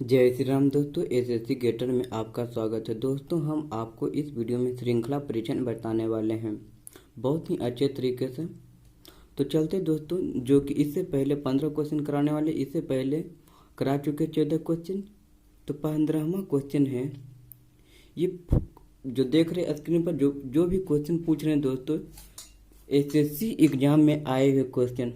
जय श्री राम दोस्तों, एसएससी गेटर में आपका स्वागत है। दोस्तों, हम आपको इस वीडियो में श्रृंखला परीक्षण बताने वाले हैं बहुत ही अच्छे तरीके से। तो चलते दोस्तों, जो कि इससे पहले 15 क्वेश्चन कराने वाले, इससे पहले करा चुके 14 क्वेश्चन। तो 15वां क्वेश्चन है ये, जो देख रहे स्क्रीन पर जो भी क्वेश्चन पूछ रहे हैं दोस्तों, एसएससी एग्जाम में आए हुए क्वेश्चन।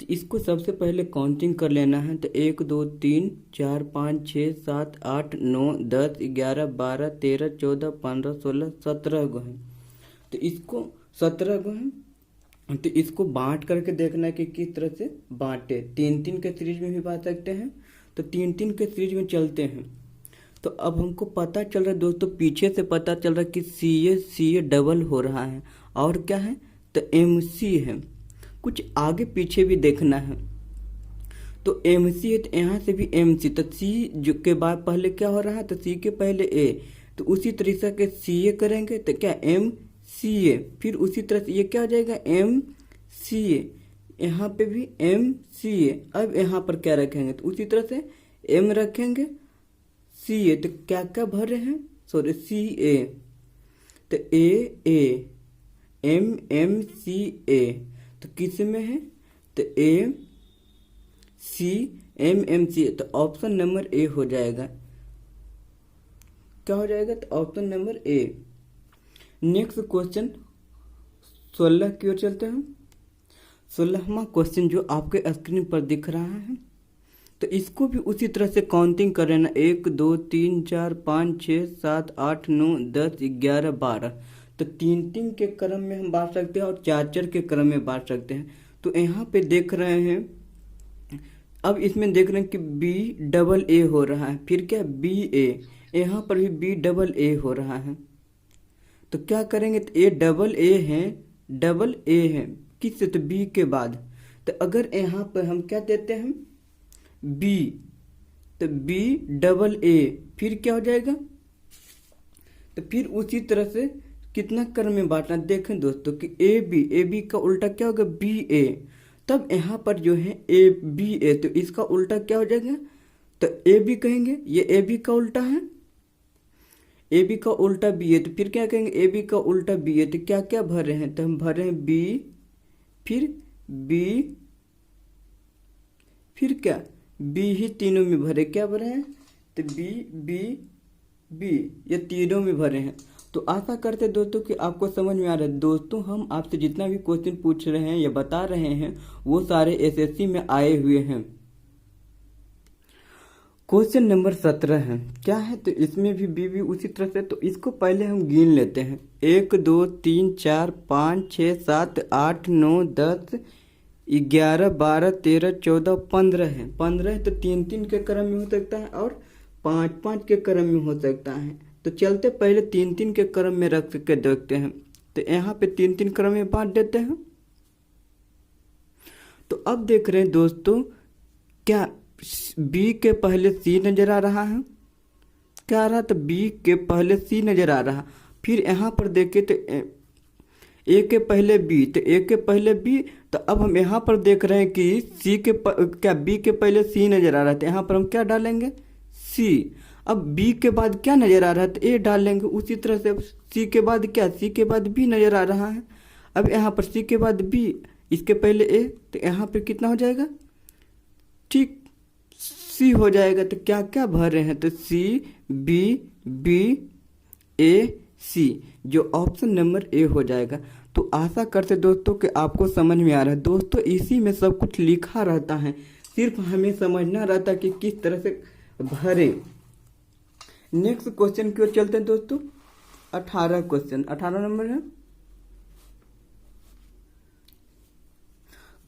तो इसको सबसे पहले काउंटिंग कर लेना है। तो 1 2 3 4 5 6 7 8 9 10 11 12 13 14 15 16 17 गो हैं। तो इसको 17 गो हैं। तो इसको बांट करके देखना है कि किस तरह से बांटे। 3-3 के सीरीज में भी बांट सकते हैं। तो 3-3 के सीरीज में चलते हैं। तो अब हमको पता चल रहा है दोस्तों, पीछे से पता चल रहा है कि सी ए डबल हो रहा है और क्या है, तो MC है। कुछ आगे पीछे भी देखना है। तो MC है तो यहाँ से भी MC, तो C जो के बाद पहले क्या हो रहा है, तो C के पहले A। तो उसी तरीके के CA करेंगे तो क्या MCA, फिर उसी तरह से ये क्या हो जाएगा MCA, यहाँ पे भी MCA। अब यहाँ पर क्या रखेंगे, तो उसी तरह से M रखेंगे, CA। तो क्या क्या भर रहे हैं, सॉरी CA, तो A MMCA। तो किस में है, तो MMC। तो ऑप्शन नंबर A हो जाएगा। क्या हो जाएगा, तो option number A। Next question 16 की ओर चलते हैं। 16वां क्वेश्चन जो आपके स्क्रीन पर दिख रहा है, तो इसको भी उसी तरह से काउंटिंग कर लेना। 1 2 3 4 5 6 7 8 9 10 11 12। तो 3-3 के क्रम में हम बांट सकते हैं और 4-4 के क्रम में बांट सकते हैं। तो यहाँ पे देख रहे हैं, अब इसमें देख रहे हैं कि BA हो रहा है, फिर क्या BA, यहाँ पर भी BA हो रहा है। तो क्या करेंगे, तो AA है किससे, तो B के बाद। तो अगर यहाँ पर हम क्या देते हैं B, तो BA, फिर क्या हो जाएगा, तो फिर उसी तरह से कितना क्रम में बांटना। देखें दोस्तों कि AB का उल्टा क्या होगा, BA। तब यहाँ पर जो है BA, तो इसका उल्टा क्या हो जाएगा, तो AB कहेंगे, ये AB का उल्टा है, AB का उल्टा BA। तो फिर क्या कहेंगे, AB का उल्टा BA। तो क्या क्या भर रहे हैं, तो हम भर रहे हैं B, फिर B, फिर क्या B ही तीनों में भरे, क्या भरे हैं, तो B, ये तीनों में भरे हैं। तो आशा करते दोस्तों कि आपको समझ में आ रहा है। दोस्तों, हम आपसे जितना भी क्वेश्चन पूछ रहे हैं या बता रहे हैं, वो सारे एसएससी में आए हुए हैं। क्वेश्चन नंबर 17 है, क्या है, तो इसमें भी उसी तरह से। तो इसको पहले हम गिन लेते हैं। 1 2 3 4 5 6 7 8 9 10 11 12 13 14 15 है। 15 है, तो 3-3 के क्रम में हो सकता है और 5-5 के क्रम में हो सकता है। तो चलते पहले 3-3 के क्रम में रख के देखते हैं। तो यहाँ पे 3-3 क्रम में बांट देते हैं। तो अब देख रहे हैं दोस्तों, क्या B के पहले C नजर आ रहा है, क्या आ रहा, तो B के पहले C नजर आ रहा। फिर यहाँ पर देखे तो A के पहले B, तो A के पहले B। तो अब हम यहाँ पर देख रहे हैं कि क्या B के पहले C नजर आ रहा था, यहाँ पर हम क्या डालेंगे, C। अब B के बाद क्या नजर आ रहा है, तो A डालेंगे। उसी तरह से C के बाद क्या, C के बाद B नजर आ रहा है। अब यहाँ पर C के बाद B, इसके पहले A, तो यहाँ पर कितना हो जाएगा, ठीक C हो जाएगा। तो क्या क्या भर रहे हैं, तो C B A C, जो ऑप्शन नंबर A हो जाएगा। तो आशा करते दोस्तों कि आपको समझ में आ रहा है। दोस्तों, इसी में सब कुछ लिखा रहता है, सिर्फ हमें समझना रहता है कि किस तरह से भरे। नेक्स्ट क्वेश्चन की ओर चलते हैं दोस्तों। 18 क्वेश्चन, 18 नंबर है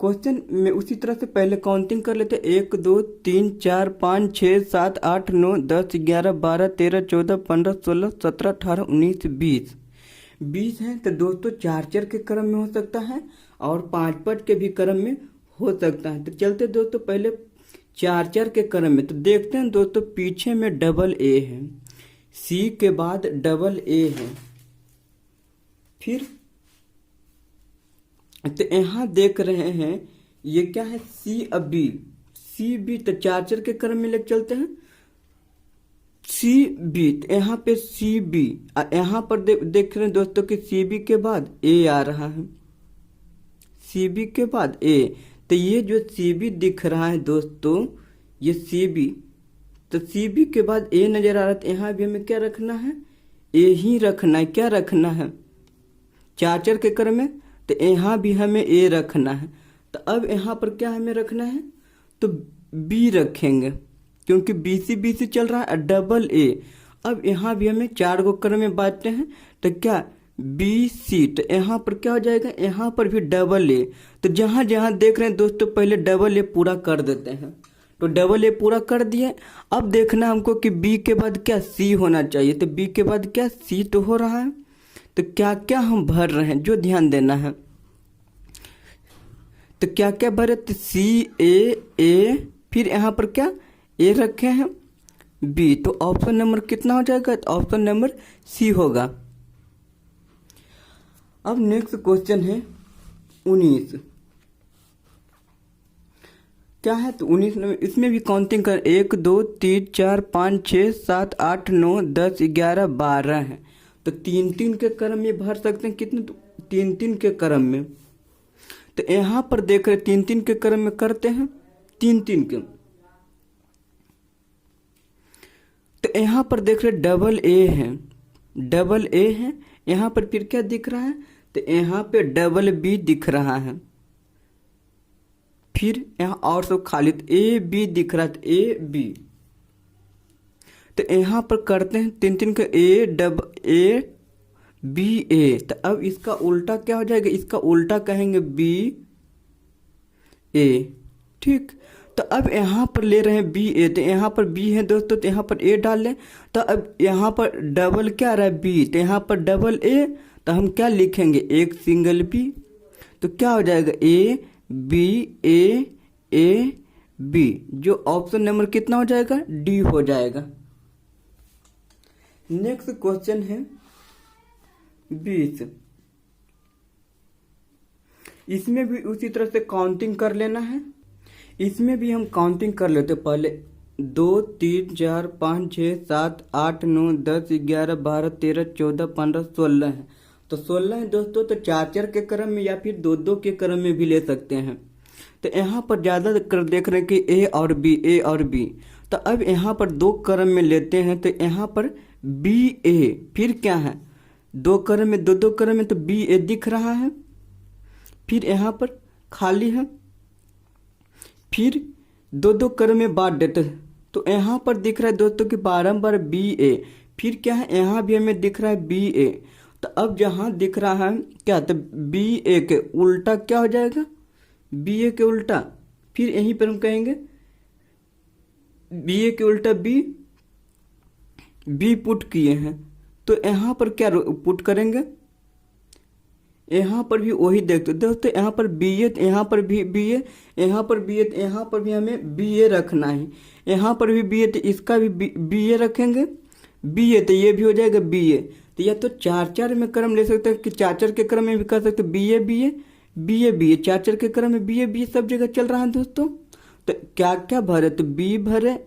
क्वेश्चन में। उसी तरह से पहले काउंटिंग कर लेते हैं। 1 2 3 4 5 6 7 8 9 10 11 12 13 14 15 16 17 18 19 20 हैं। तो दोस्तों 4-4 के क्रम में हो सकता है और 5-5 के भी क्रम में हो सकता है। तो चलते दोस्तों पहले 4-4 के क्रम में। तो देखते हैं दोस्तों, पीछे में AA है, C के बाद AA है, फिर तो यहाँ देख रहे हैं ये क्या है, C B। तो 4-4 के क्रम में लेकर चलते हैं। सी बी, तो यहाँ पे सी बी, यहाँ पर देख रहे हैं दोस्तों कि सी बी के बाद ए आ रहा है, सी बी के बाद ए। तो ये जो सी बी दिख रहा है दोस्तों, ये सी बी, तो सी बी के बाद ए नजर आ रहा है, तो यहाँ भी हमें क्या रखना है, ए ही रखना है। क्या रखना है, चार के क्रम में, तो यहाँ भी हमें ए रखना है। तो अब यहाँ पर क्या हमें रखना है, तो बी रखेंगे, क्योंकि बी सी चल रहा है, डबल ए। अब यहाँ भी हमें 4 को क्रम में बांटते हैं, तो क्या बी सी, तो यहाँ पर क्या हो जाएगा, यहाँ पर भी डबल ए। तो जहाँ जहाँ देख रहे हैं दोस्तों, पहले डबल ए पूरा कर देते हैं। तो डबल ए पूरा कर दिए। अब देखना हमको कि बी के बाद क्या सी होना चाहिए, तो बी के बाद क्या सी तो हो रहा है। तो क्या क्या हम भर रहे हैं, जो ध्यान देना है, तो क्या क्या भरे, तो सी ए, फिर यहाँ पर क्या ए रखे हैं, बी। तो ऑप्शन नंबर कितना हो जाएगा, तो ऑप्शन नंबर सी होगा। अब नेक्स्ट क्वेश्चन है 19। क्या है, तो 19 में इसमें भी काउंटिंग कर 1 2 3 4 5 6 7 8 9 10 11 12 है। तो 3 के क्रम में भर सकते हैं, कितने, तो 3 के क्रम में। तो यहाँ पर देख रहे 3 के क्रम में करते हैं, 3 के। तो यहाँ पर देख रहे डबल ए है, डबल ए है। यहाँ पर फिर क्या दिख रहा है, तो यहाँ पे डबल बी दिख रहा है। फिर यहाँ और सब खाली, तो ए बी दिख रहा है, तो ए बी। तो यहाँ पर करते हैं 3 का ए बी ए। तो अब इसका उल्टा क्या हो जाएगा, इसका उल्टा कहेंगे बी ए, ठीक। तो अब यहाँ पर ले रहे हैं बी ए, तो यहाँ पर बी है दोस्तों, तो यहाँ पर ए डाल लें। तो अब यहाँ पर डबल क्या आ रहा है, बी, तो यहाँ पर डबल ए, तो हम क्या लिखेंगे, एक सिंगल बी। तो क्या हो जाएगा, ए बी, जो ऑप्शन नंबर कितना हो जाएगा, डी हो जाएगा। नेक्स्ट क्वेश्चन है 20। इसमें भी उसी तरह से काउंटिंग कर लेना है। इसमें भी हम काउंटिंग कर लेते, पहले 2 3 4 5 6 7 8 9 10 11 12 13 14 15 16 है। तो 16 है दोस्तों, तो 4 के क्रम में या फिर 2 के क्रम में भी ले सकते हैं। तो यहाँ पर ज़्यादा कर देख रहे हैं कि ए और बी। तो अब यहाँ पर 2 क्रम में लेते हैं, तो यहाँ पर बी ए, फिर क्या है, 2 क्रम में 2 क्रम में, तो बी ए दिख रहा है। फिर यहाँ पर खाली है, फिर 2 क्रम में बांट देते हैं। तो यहाँ पर दिख रहा है दोस्तों कि बारंबार बी ए, फिर क्या है, यहाँ भी हमें दिख रहा है बी ए। तो अब जहाँ दिख रहा है क्या, तो बी ए के उल्टा क्या हो जाएगा, बी ए के उल्टा, फिर यहीं पर हम कहेंगे बी ए के उल्टा बी पुट किए हैं। तो यहाँ पर क्या पुट करेंगे, यहाँ पर भी वही देखते दोस्तों, यहाँ पर बी ए, यहाँ पर भी बी ए, यहाँ पर बी ए, यहाँ पर भी हमें बी ए रखना है। यहाँ पर भी बी ए, तो इसका भी बी ए रखेंगे, बी ए, तो ये भी हो जाएगा बी ए। तो या तो 4 में क्रम ले सकते हैं, कि 4 के क्रम में भी कर सकते, बी ए 4 के क्रम में बी ए सब जगह चल रहा है दोस्तों। तो क्या क्या भरे, तो बी भरे,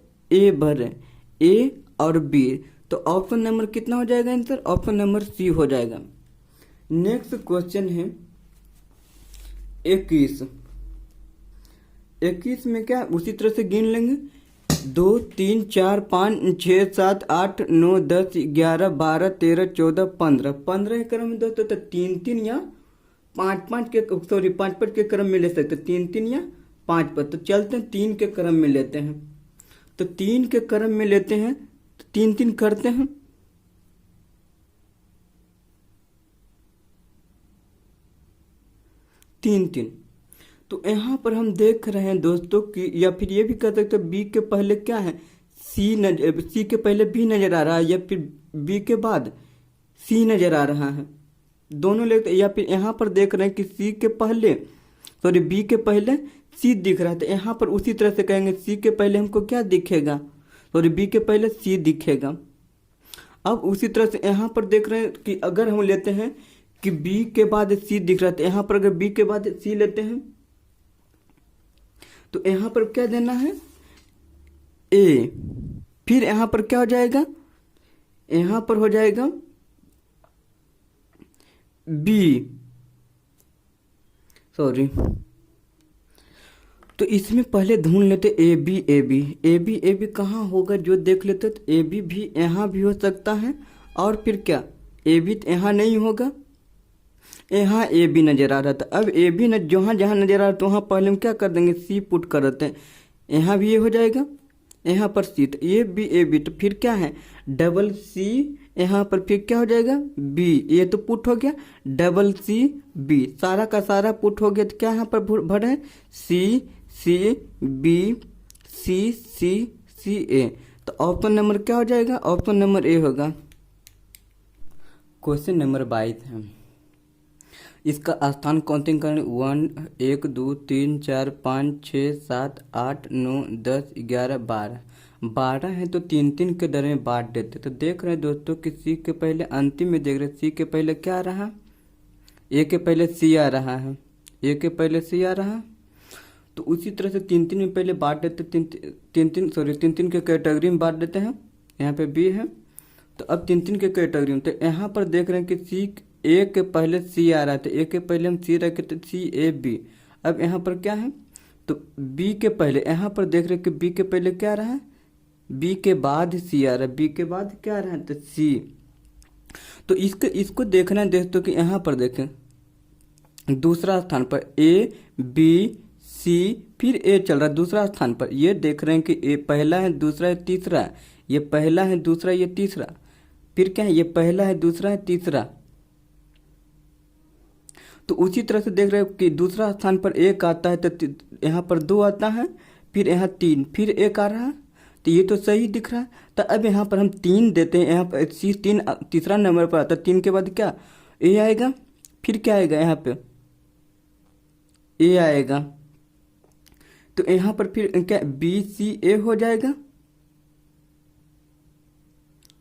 ए और बी। तो ऑप्शन नंबर कितना हो जाएगा आंसर, ऑप्शन नंबर सी हो जाएगा। नेक्स्ट क्वेश्चन है 21। 21 में क्या, उसी तरह से गिन लेंगे, 2 3 4 5 6 7 8 9 10 11 12 13 14 15 15 के क्रम में दोस्तों, तो 3 या 5 के, सॉरी 5 के क्रम में ले सकते, 3 या 5। तो चलते हैं 3 के क्रम में लेते हैं। तो 3 के क्रम में लेते हैं, तो 3 करते हैं, तीन। तो यहाँ पर हम देख रहे हैं दोस्तों कि, या फिर ये भी कह सकते हैं बी के पहले क्या है, सी के पहले बी नजर आ रहा है, या फिर बी के बाद सी नजर आ रहा है, दोनों लेते। या फिर यहाँ पर देख रहे हैं कि बी के पहले सी दिख रहा है, तो यहाँ पर उसी तरह से कहेंगे सी के पहले हमको क्या दिखेगा, बी के पहले सी दिखेगा। अब उसी तरह से यहाँ पर देख रहे हैं कि अगर हम लेते हैं कि बी के बाद सी दिख रहा है, तो यहाँ पर अगर बी के बाद सी लेते हैं, तो यहाँ पर क्या देना है, ए, फिर यहाँ पर क्या हो जाएगा, यहाँ पर हो जाएगा बी, सॉरी, तो इसमें पहले ढूंढ लेते A B A B A B A B कहाँ होगा जो देख लेते, तो ए बी भी यहाँ भी हो सकता है, और फिर क्या ए बी यहाँ नहीं होगा, यहाँ ए बी नजर आ रहा था। अब ए बी न जहाँ जहाँ नजर आ रहा था वहाँ पहले हम क्या कर देंगे, सी पुट कर देते हैं, यहाँ भी ये हो जाएगा, यहाँ पर सी, तो ए बी तो फिर क्या है डबल सी, यहाँ पर फिर क्या हो जाएगा बी, ये तो पुट हो गया, डबल सी बी, सारा का सारा पुट हो गया, तो क्या यहाँ पर भर है सी सी बी सी सी सी ए, तो ऑप्शन नंबर क्या हो जाएगा, ऑप्शन नंबर ए होगा। क्वेश्चन नंबर 22 है, इसका स्थान काउंटिंग करें 1 2 3 4 5 6 7 8 9 10 11 12 है, तो 3 के दर में बांट देते। तो देख रहे हैं दोस्तों कि सी के पहले अंतिम में देख रहे हैं, सी के पहले क्या आ रहा, ए के पहले सी आ रहा है, ए के पहले सी आ रहा, तो उसी तरह से 3 में पहले बांट देते, तीन के कैटेगरी में बांट देते हैं, यहाँ पे बी है, तो अब 3 के कैटेगरी में, तो यहाँ पर देख रहे हैं कि सी ए के पहले सी आ रहा था, ए के पहले हम सी रखे थे, सी ए बी, अब यहाँ पर क्या है, तो बी के पहले, यहाँ पर देख रहे हैं कि बी के पहले क्या आ रहा है, बी के बाद सी आ रहा है, बी के बाद क्या आ रहा है, तो सी, तो इसको देखना है दोस्तों कि यहाँ पर देखें दूसरा स्थान पर ए बी सी, फिर ए चल रहा है दूसरा स्थान पर, ये देख रहे हैं कि ए पहला है, दूसरा है, तीसरा है, ये पहला है, दूसरा, ये तीसरा, फिर क्या है, ये पहला है, दूसरा है, तीसरा, तो उसी तरह से देख रहे हो कि दूसरा स्थान पर एक आता है, तो यहाँ पर 2 आता है, फिर यहाँ 3, फिर एक आ रहा है, तो ये तो सही दिख रहा है, तो अब यहाँ पर हम 3 देते हैं, यहाँ पर सी 3 तीसरा नंबर पर आता है, 3 के बाद क्या ए आएगा, फिर क्या आएगा, यहाँ पे ए आएगा, तो यहाँ पर फिर क्या बी सी ए हो जाएगा,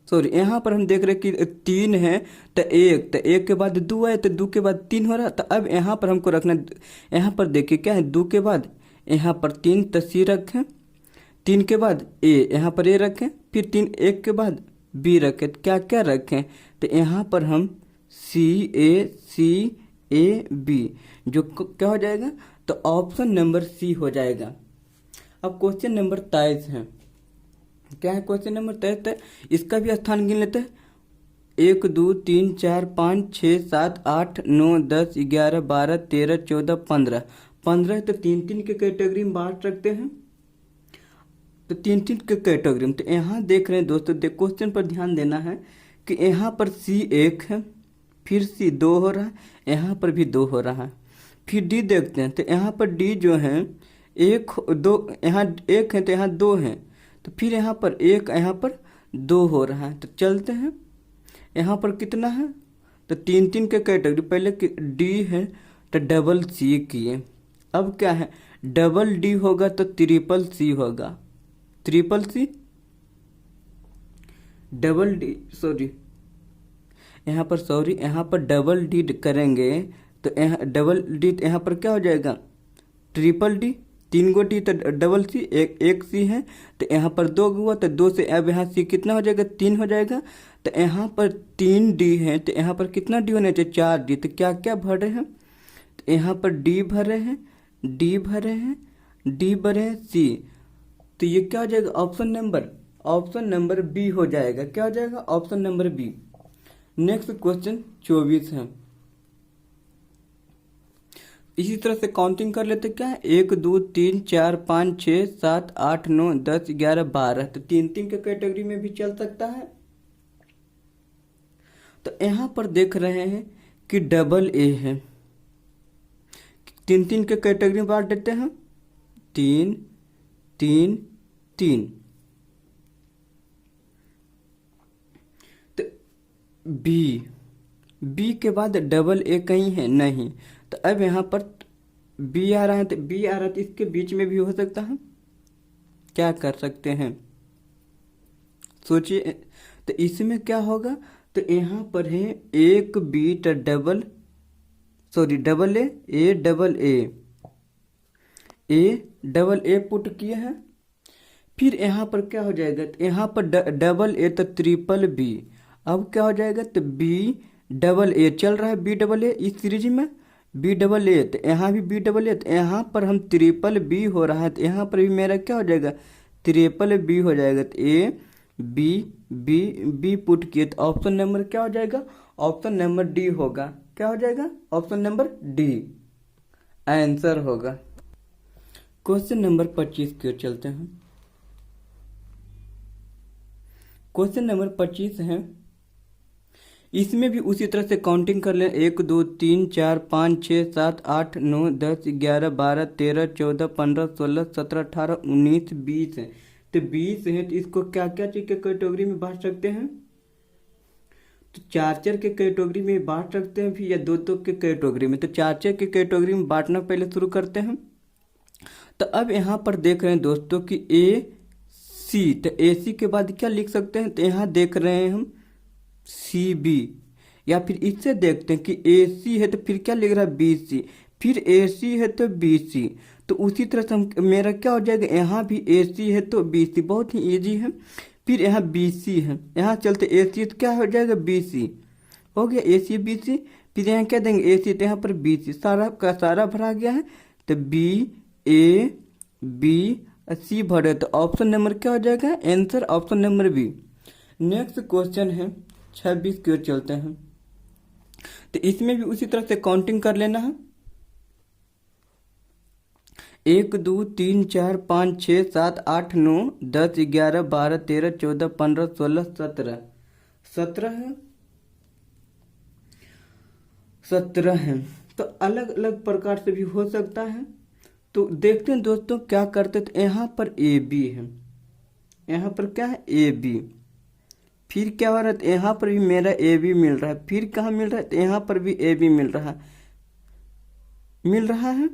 सॉरी यहाँ पर हम देख रहे कि 3 है, तो 1 के बाद 2 है, तो 2 के बाद 3 हो रहा, तो अब यहाँ पर हमको रखना, यहाँ पर देखिए क्या है 2 के बाद यहाँ पर 3, तो सी रखें, 3 के बाद ए, यहाँ पर ए रखें, फिर 1 के बाद बी रखें, तो क्या क्या रखें, तो यहाँ पर हम सी ए बी, जो क्या हो जाएगा, तो ऑप्शन नंबर सी हो जाएगा। अब क्वेश्चन नंबर 23 है, क्या है क्वेश्चन नंबर 23, इसका भी स्थान गिन लेते हैं, 1 2 3 4 5 6 7 8 9 10 11 12 13 14 15 तो 3 के कैटेगरी में बांट रखते हैं, तो 3 के कैटेगरी में, तो यहाँ देख रहे हैं दोस्तों, क्वेश्चन पर ध्यान देना है कि यहाँ पर सी 1 है, फिर सी 2 हो रहा है, यहाँ पर भी 2 हो रहा है, फिर डी देखते हैं, तो यहाँ पर डी जो है 1 2, यहाँ 1 है तो यहाँ 2 है, तो फिर यहाँ पर 1 यहाँ पर 2 हो रहा है, तो चलते हैं, यहाँ पर कितना है, तो 3 के कैटेगरी, पहले डी है तो डबल सी किए, अब क्या है डबल डी होगा तो ट्रिपल सी होगा, triple C double D, sorry यहाँ पर डबल डी करेंगे, तो यहाँ डबल डी यहाँ पर क्या हो जाएगा ट्रिपल डी, 3 गो डी तो डबल सी, एक सी है, तो यहाँ पर 2 हुआ, तो 2 से अब यहाँ सी कितना हो जाएगा 3 हो जाएगा, तो यहाँ पर 3 डी है, तो यहाँ पर कितना डी होना चाहिए 4 डी, तो क्या क्या भर रहे हैं, तो यहाँ पर डी भरे हैं, डी भरे हैं, डी भरे हैं सी, तो ये क्या हो जाएगा ऑप्शन नंबर बी हो जाएगा, क्या हो जाएगा option number B. Next question 24 है, इसी तरह से काउंटिंग कर लेते क्या है 1 2 3 4 5 6 7 8 9 10 11 12, तो 3 के कैटेगरी में भी चल सकता है। तो यहाँ पर देख रहे हैं कि डबल ए है, 3 के कैटेगरी में बांट देते हैं, 3 3 3, तो बी के बाद डबल ए कहीं है नहीं, तो अब यहाँ पर बी आ रहा है, तो बी आ रहा है तो इसके बीच में भी हो सकता है, क्या कर सकते हैं सोचिए, तो इसमें क्या होगा, तो यहाँ पर है 1 बी तो double A double A put किए हैं, फिर यहाँ पर क्या हो जाएगा, तो यहाँ पर डबल ए तो ट्रिपल बी। अब क्या हो जाएगा, तो बी डबल ए चल रहा है, बी डबल ए इस सीरीज में बी डबल ए, तो यहाँ भी बी डबल ए, तो यहाँ पर हम ट्रिपल बी हो रहा है, तो यहाँ पर भी मेरा क्या हो जाएगा, ट्रिपल बी हो जाएगा। तो A B B B put किए तो ऑप्शन नंबर क्या हो जाएगा, ऑप्शन नंबर डी होगा। क्या हो जाएगा, ऑप्शन नंबर डी आंसर होगा। क्वेश्चन नंबर 25 की ओर चलते हैं। क्वेश्चन नंबर 25 है, इसमें भी उसी तरह से काउंटिंग कर लें, 1 2 3 4 5 6 7 8 9 10 11 12 13 14 15 16 17 18 19 20 है। तो 20 है, तो इसको क्या क्या चीज के कैटेगरी में बांट सकते हैं, तो चार चार के कैटेगरी में बांट सकते हैं फिर, या दो दो के कैटेगरी में। तो चार चार के कैटेगरी में बांटना पहले शुरू करते हैं। तो अब यहाँ पर देख रहे हैं दोस्तों कि ए सी, तो ए सी के बाद क्या लिख सकते हैं, तो यहाँ देख रहे हैं हम सी बी, या फिर इससे देखते हैं कि ए सी है तो फिर क्या लिख रहा है बी सी, फिर ए सी है तो बी सी। तो उसी तरह से हम मेरा क्या हो जाएगा, यहाँ भी ए सी है तो बी सी, बहुत ही इजी है। फिर यहाँ बी सी है, यहाँ चलते ए सी तो क्या हो जाएगा बी सी, हो गया ए सी बी सी। फिर यहाँ क्या देंगे ए सी, तो यहाँ पर बी सी सारा का सारा भरा गया है, तो बी ए बी सी भरे, तो ऑप्शन नंबर क्या हो जाएगा, answer option number B. Next question है 26 की ओर चलते हैं। तो इसमें भी उसी तरह से काउंटिंग कर लेना है, 1 2 3 4 5 6 7 8 9 10 11 12 13 14 15 16 17 17 है, 17 है। तो अलग अलग प्रकार से भी हो सकता है। तो देखते हैं दोस्तों क्या करते, तो यहाँ पर ए बी है, यहाँ पर क्या है ए बी, फिर क्या हो रहा है, तो यहाँ पर भी मेरा ए बी मिल रहा है, फिर कहाँ मिल रहा है, तो यहाँ पर भी ए बी मिल रहा है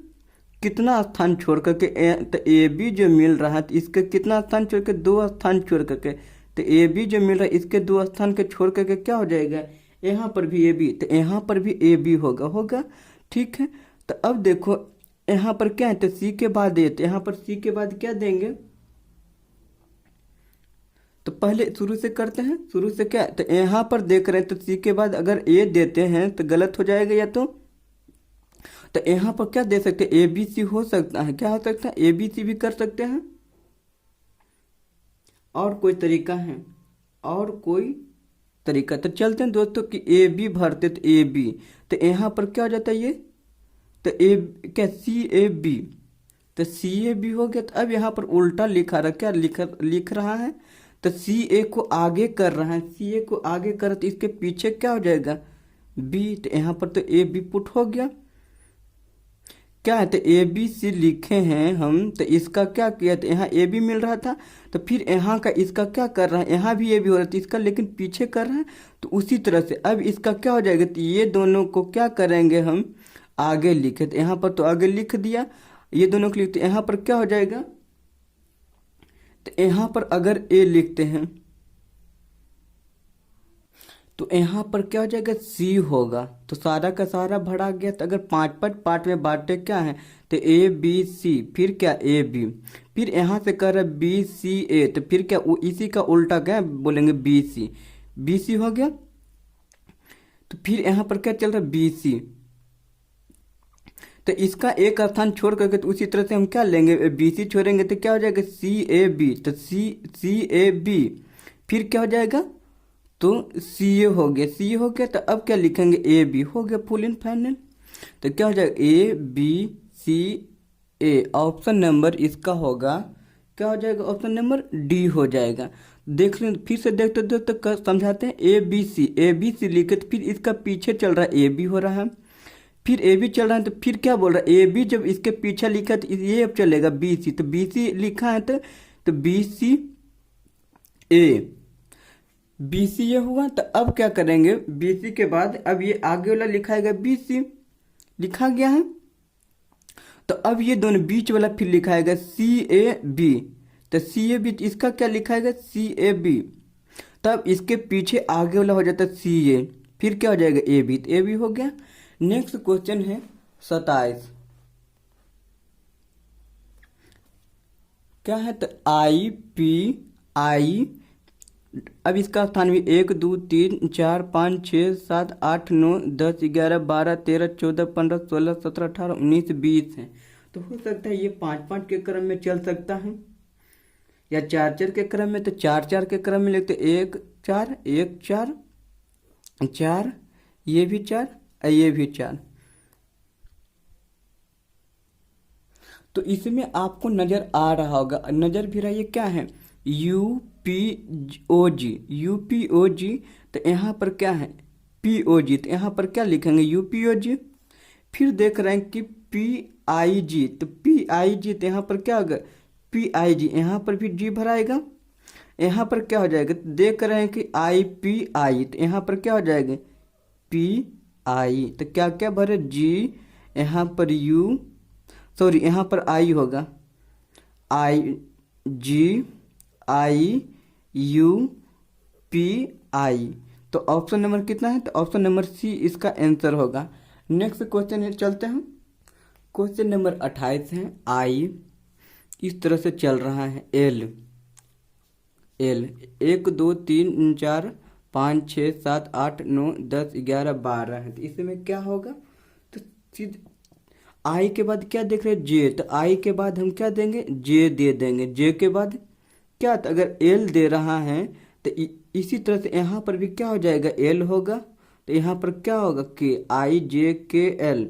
कितना स्थान छोड़ करके, तो ए बी जो मिल रहा है तो इसके कितना स्थान छोड़ के, 2 स्थान छोड़ करके। तो ए बी जो मिल रहा है इसके 2 स्थान के छोड़ करके क्या हो जाएगा, यहाँ पर भी ए बी, तो यहाँ पर भी ए बी होगा ठीक है। तो अब देखो यहाँ पर क्या है, तो सी के बाद ए, तो यहाँ पर सी के बाद क्या देंगे, तो पहले शुरू से करते हैं, शुरू से क्या, तो यहाँ पर देख रहे हैं तो सी के बाद अगर ए देते हैं तो गलत हो जाएगा, या तो यहाँ पर क्या दे सकते हैं, ए बी सी हो सकता है, क्या हो सकता है ए बी सी भी कर सकते हैं। और कोई तरीका है, और कोई तरीका, तो चलते हैं दोस्तों कि ए बी भरते, तो ए बी, तो यहाँ पर क्या हो जाता है ये, तो ए क्या सी ए बी, तो सी ए बी हो गया। तो अब यहाँ पर उल्टा लिखा रहा, क्या लिख रहा है, तो सी ए को आगे कर रहा है, सी ए को आगे कर, तो इसके पीछे क्या हो जाएगा बी, तो यहाँ पर तो ए बी पुट हो गया। क्या है, तो ए बी सी लिखे हैं हम, तो इसका क्या किया, तो यहाँ ए बी मिल रहा था, तो फिर यहाँ का इसका क्या कर रहा है, यहाँ भी ए बी हो रहा था इसका, लेकिन पीछे कर रहा है। तो उसी तरह से अब इसका क्या हो जाएगा, तो ये दोनों को क्या करेंगे हम आगे लिखे, तो यहाँ पर तो आगे लिख दिया, ये दोनों को लिखते, यहाँ पर क्या हो जाएगा, तो यहाँ पर अगर ए लिखते हैं तो यहाँ पर क्या हो जाएगा सी होगा, तो सारा का सारा भरा गया। तो अगर 5 पार्ट में बांटे क्या है, तो ए बी सी, फिर क्या ए बी, फिर यहाँ से कर रहा है बी सी ए, तो फिर क्या इसी का उल्टा क्या बोलेंगे बी सी हो गया। तो फिर यहाँ पर क्या चल रहा है बी सी, तो इसका एक स्थान छोड़ करके, तो उसी तरह से हम क्या लेंगे बी सी छोड़ेंगे, तो क्या हो जाएगा सी ए बी, तो सी ए बी, फिर क्या हो जाएगा, तो सी ए हो गया। तो अब क्या लिखेंगे ए बी, हो गया फुल एंड फाइनल। तो क्या हो जाएगा A B C A, option number इसका होगा क्या हो जाएगा, ऑप्शन नंबर डी हो जाएगा। देख लें फिर से देखते दोस्तों समझाते हैं, ए बी सी लिखे, तो फिर इसका पीछे चल रहा है ए बी हो रहा है, फिर ए बी चल रहा है, तो फिर क्या बोल रहा है ए बी जब इसके पीछे लिखा तो ये अब चलेगा बी सी, तो बी सी लिखा है तो बी सी ए, बी सी ये हुआ। तो अब क्या करेंगे, बी सी के बाद अब ये आगे वाला लिखाएगा बी सी, लिखा गया है। तो अब ये दोनों बीच वाला फिर लिखाएगा सी ए बी, तो सी ए बी इसका क्या लिखाएगा सी ए बी, तब इसके पीछे आगे वाला हो जाता है सी ए, फिर क्या हो जाएगा ए बी, तो ए बी हो गया। नेक्स्ट क्वेश्चन है 27। क्या है, तो आई पी आई। अब इसका स्थान भी 1 2 3 4 5 6 7 8 9 10 11 12 13 14 15 16 17 18 19 20 है। तो हो सकता है ये 5 5 के क्रम में चल सकता है, या 4 4 के क्रम में। तो 4 4 के क्रम में लिखते 1 4 1 4 4, ये भी 4 और ये भी 4। तो इसमें आपको नजर आ रहा होगा, नजर भी रहा, ये क्या है, UPOG। तो यहाँ पर क्या है, POG। तो यहाँ पर क्या लिखेंगे, UPOG। फिर देख रहे हैं कि PIG। तो PIG, तो यहाँ पर क्या होगा, PIG। यहाँ पर भी G भराएगा। यहाँ पर क्या हो जाएगा, देख रहे हैं कि IPI। तो यहाँ पर क्या हो जाएगा, PI। तो क्या क्या भरे, G, यहाँ पर U, सॉरी यहाँ पर I होगा, IGIUPI। तो ऑप्शन नंबर कितना है, तो ऑप्शन नंबर सी इसका आंसर होगा। नेक्स्ट क्वेश्चन है, चलते हैं। क्वेश्चन नंबर 28 है। आई इस तरह से चल रहा है, L 1 2 3 4 5 6 7 8 9 10 11 12 है। तो इसमें क्या होगा, तो सीधे आई के बाद क्या देख रहे हैं, जे। तो आई के बाद हम क्या देंगे, जे दे देंगे। जे के बाद क्या, तो अगर एल दे रहा है तो इसी तरह से यहाँ पर भी क्या हो जाएगा, एल होगा। तो यहाँ पर क्या होगा, के, IJKL,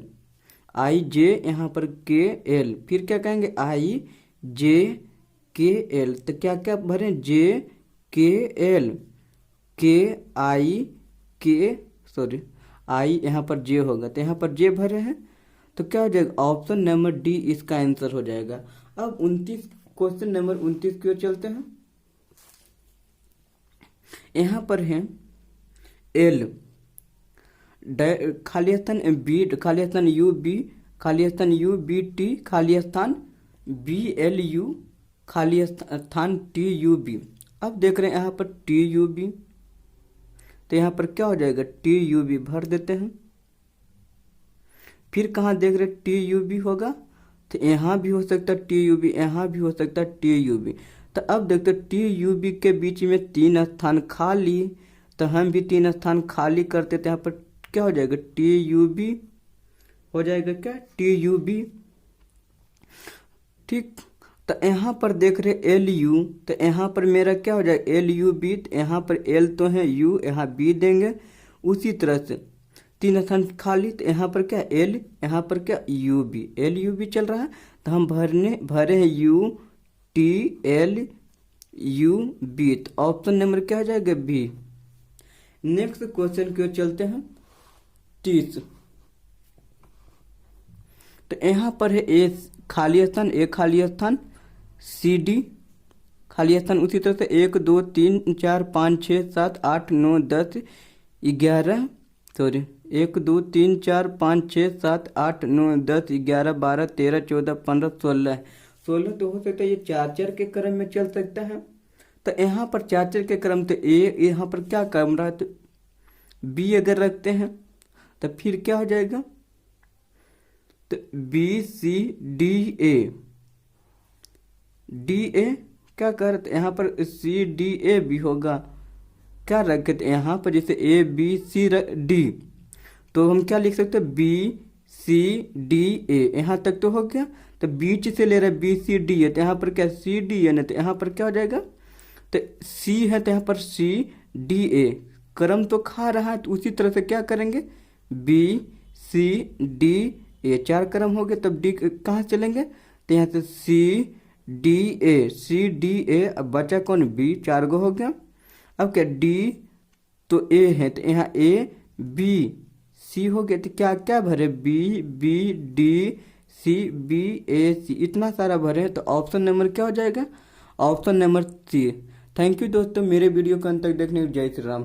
IJ, यहाँ पर KL। फिर क्या कहेंगे, IJKL। तो क्या क्या भरें, JKL, आई यहाँ पर जे होगा। तो यहाँ पर जे भरे हैं, तो क्या हो जाएगा, ऑप्शन नंबर डी इसका आंसर हो जाएगा। अब 29, क्वेश्चन नंबर 29 की ओर चलते हैं। यहाँ पर है एल, खाली स्थान बी, खाली स्थान UB, खाली स्थान UBT, खाली स्थान BLU, खाली स्थान TUB। अब देख रहे हैं यहाँ पर TUB। तो यहाँ पर क्या हो जाएगा, TUB भर देते हैं। फिर कहाँ देख रहे TUB होगा, तो यहाँ भी हो सकता है TUB, यहाँ भी हो सकता है TUB। तो अब देखते TUB के बीच में 3 स्थान खाली, तो हम भी 3 स्थान खाली करते थे। यहाँ पर क्या हो जाएगा, TUB हो जाएगा, क्या TUB। ठीक, तो यहाँ पर देख रहे LU। तो यहाँ पर मेरा क्या हो जाएगा, LUB। तो यहाँ पर L तो है, U, यहाँ B देंगे। उसी तरह से 3 स्थान खाली, तो यहाँ पर क्या L, यहाँ पर क्या UB, LUB चल रहा है। तो हम भरे हैं UTLUB। तो ऑप्शन नंबर क्या हो जाएगा, B। नेक्स्ट क्वेश्चन की ओर चलते हैं, 30। तो यहाँ पर है A खाली स्थान, A खाली स्थान, CD खाली स्थान। उसी तरह से 1 2 3 4 5 6 7 8 9 10 11, सॉरी 1 2 3 4 5 6 7 8 9 10 11 12 13 14 15 16। तो हो सकता है ये 4 4 के क्रम में चल सकता है। तो यहाँ पर 4 4 के क्रम, तो ए यहाँ पर क्या क्रम रहा है, तो B अगर रखते हैं तो फिर क्या हो जाएगा, तो BCDA, DA क्या कर, यहाँ पर CDA भी होगा। क्या रखे, तो यहाँ पर जैसे ABCD, तो हम क्या लिख सकते हैं, BCDA। यहाँ तक तो हो गया। तो बीच से ले रहे BCD है, तो यहाँ पर क्या CD है ना, तो यहाँ पर क्या हो जाएगा, तो C है, तो यहाँ पर CDA। क्रम तो खा रहा है, तो उसी तरह से क्या करेंगे, BCDA 4 क्रम हो गए। तब D कहाँ चलेंगे, तो यहाँ से CDA। अब बचा कौन, B, 4 गो हो गया। अब क्या D तो A है, तो यहाँ ABC हो गया। तो क्या क्या भरे, BBDCBAC, इतना सारा भरे। तो ऑप्शन नंबर क्या हो जाएगा, option number C। Thank you दोस्तों, मेरे वीडियो को अंत तक देखने के लिए। जय श्री राम।